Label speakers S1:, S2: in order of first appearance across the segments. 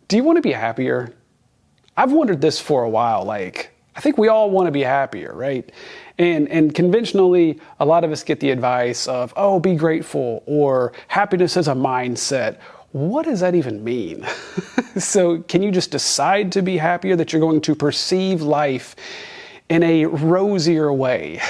S1: Do you want to be happier? I've wondered this for a while. Like, I think we all want to be happier, right? And conventionally, a lot of us get the advice of, oh, be grateful, or happiness is a mindset. What does that even mean? So can you just decide to be happier, that you're going to perceive life in a rosier way?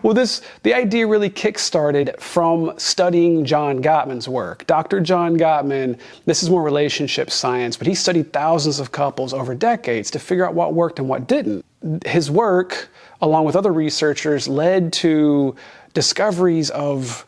S1: Well, the idea really kick-started from studying John Gottman's work. Dr. John Gottman, this is more relationship science, but he studied thousands of couples over decades to figure out what worked and what didn't. His work, along with other researchers, led to discoveries of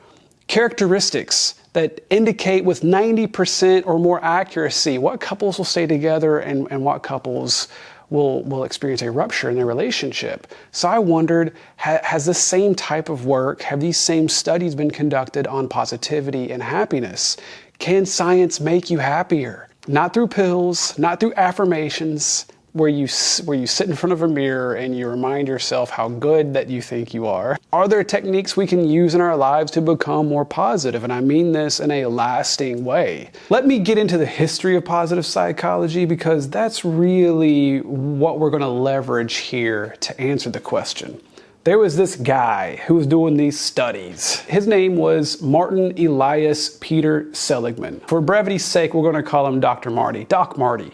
S1: characteristics that indicate with 90% or more accuracy what couples will stay together and what couples will experience a rupture in their relationship. So I wondered, has this same type of work, have these same studies been conducted on positivity and happiness? Can science make you happier? Not through pills, not through affirmations, where you sit in front of a mirror and you remind yourself how good that you think you are. Are there techniques we can use in our lives to become more positive? And I mean this in a lasting way. Let me get into the history of positive psychology, because that's really what we're going to leverage here to answer the question. There was this guy who was doing these studies. His name was Martin Elias Peter Seligman. For brevity's sake, we're going to call him Dr. Marty. Doc Marty.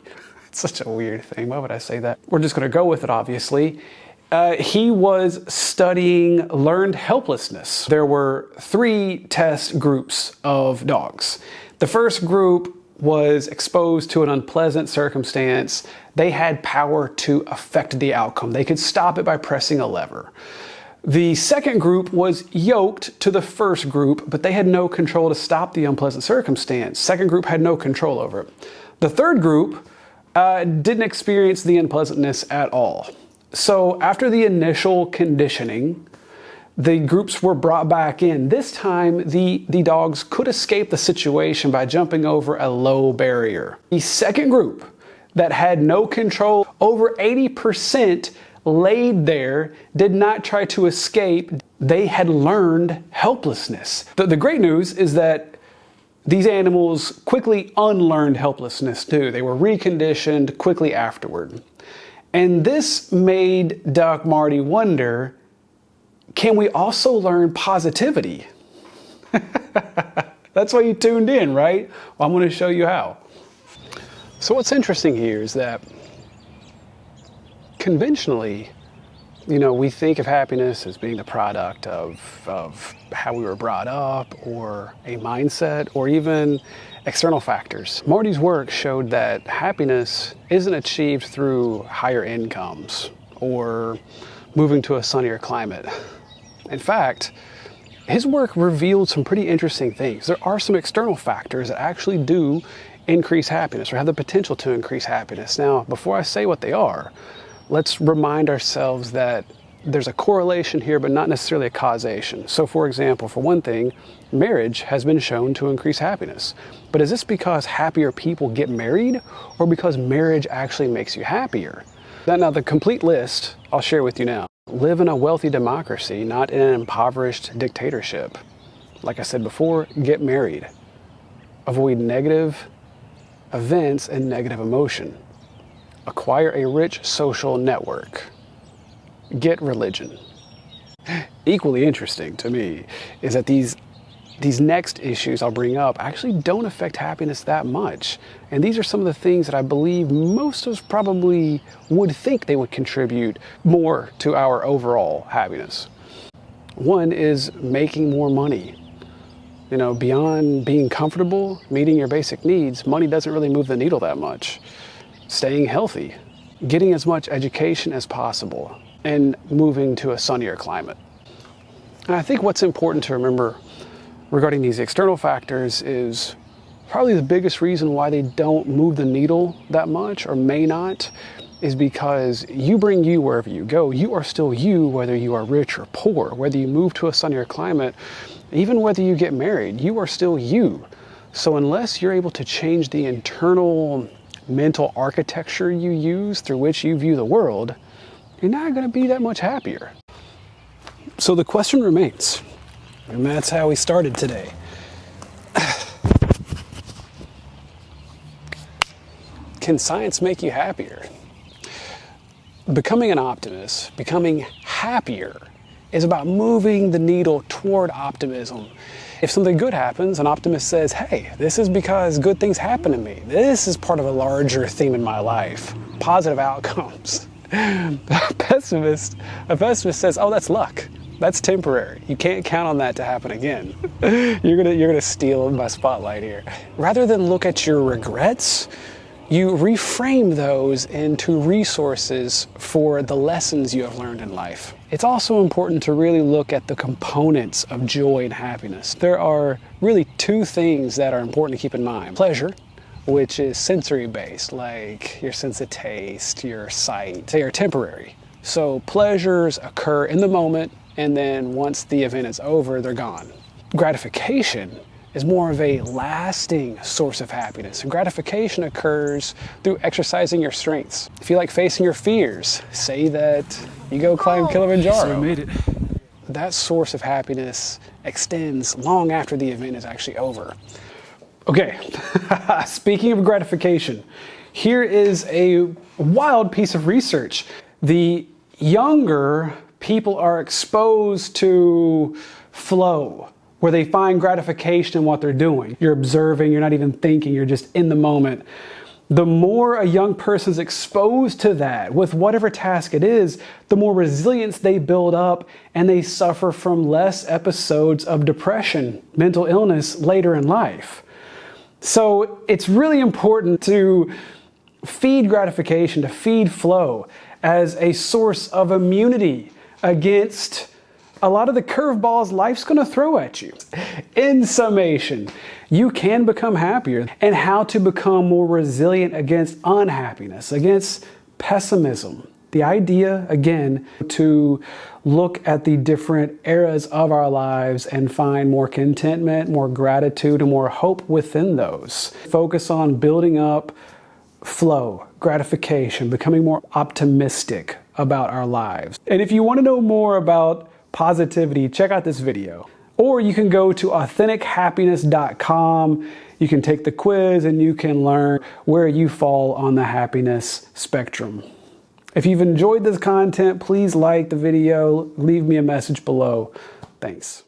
S1: It's such a weird thing. Why would I say that? We're just going to go with it, obviously. He was studying learned helplessness. There were 3 test groups of dogs. The first group was exposed to an unpleasant circumstance. They had power to affect the outcome. They could stop it by pressing a lever. The second group was yoked to the first group, but they had no control to stop the unpleasant circumstance. Second group had no control over it. The third group didn't experience the unpleasantness at all. So after the initial conditioning, the groups were brought back in. This time, the dogs could escape the situation by jumping over a low barrier. The second group that had no control, over 80% laid there, did not try to escape. They had learned helplessness. The great news is that these animals quickly unlearned helplessness too. They were reconditioned quickly afterward. And this made Doc Marty wonder, can we also learn positivity? That's why you tuned in, right? Well, I'm going to show you how. So what's interesting here is that conventionally, we think of happiness as being the product of how we were brought up, or a mindset, or even external factors. Marty's work showed that happiness isn't achieved through higher incomes or moving to a sunnier climate. In fact, his work revealed some pretty interesting things. There are some external factors that actually do increase happiness, or have the potential to increase happiness. Now, before I say what they are, let's remind ourselves that there's a correlation here, but not necessarily a causation. So for example, for one thing, marriage has been shown to increase happiness. But is this because happier people get married, or because marriage actually makes you happier? Now the complete list I'll share with you now. Live in a wealthy democracy, not in an impoverished dictatorship. Like I said before, get married. Avoid negative events and negative emotion. Acquire a rich social network. Get religion. Equally interesting to me is that these next issues I'll bring up actually don't affect happiness that much. And these are some of the things that I believe most of us probably would think they would contribute more to our overall happiness. One is making more money. Beyond being comfortable, meeting your basic needs, money doesn't really move the needle that much. Staying healthy, getting as much education as possible, and moving to a sunnier climate. And I think what's important to remember regarding these external factors is probably the biggest reason why they don't move the needle that much, or may not, is because you bring you wherever you go. You are still you, whether you are rich or poor, whether you move to a sunnier climate, even whether you get married, you are still you. So unless you're able to change the internal mental architecture you use through which you view the world, you're not going to be that much happier. So the question remains, and that's how we started today. can science make you happier? Becoming an optimist, becoming happier, is about moving the needle toward optimism. If something good happens, an optimist says, hey, this is because good things happen to me. This is part of a larger theme in my life. Positive outcomes. A pessimist says, oh, that's luck. That's temporary. You can't count on that to happen again. You're gonna steal my spotlight here. Rather than look at your regrets, you reframe those into resources for the lessons you have learned in life. It's also important to really look at the components of joy and happiness. There are really two things that are important to keep in mind. Pleasure, which is sensory-based, like your sense of taste, your sight. They are temporary. So pleasures occur in the moment, and then once the event is over, they're gone. Gratification is more of a lasting source of happiness. And gratification occurs through exercising your strengths. If you like facing your fears, say that you go climb Kilimanjaro.
S2: So we made it.
S1: That source of happiness extends long after the event is actually over. Okay, speaking of gratification, here is a wild piece of research. The younger people are exposed to flow, where they find gratification in what they're doing. You're observing, you're not even thinking, you're just in the moment. The more a young person's exposed to that, with whatever task it is, the more resilience they build up, and they suffer from less episodes of depression, mental illness later in life. So it's really important to feed gratification, to feed flow as a source of immunity against a lot of the curveballs life's going to throw at you. In summation, you can become happier, and how to become more resilient against unhappiness, against pessimism. The idea, again, to look at the different eras of our lives and find more contentment, more gratitude, and more hope within those. Focus on building up flow, gratification, becoming more optimistic about our lives. And if you want to know more about positivity, check out this video. Or you can go to AuthenticHappiness.com. You can take the quiz and you can learn where you fall on the happiness spectrum. If you've enjoyed this content, please like the video, leave me a message below. Thanks.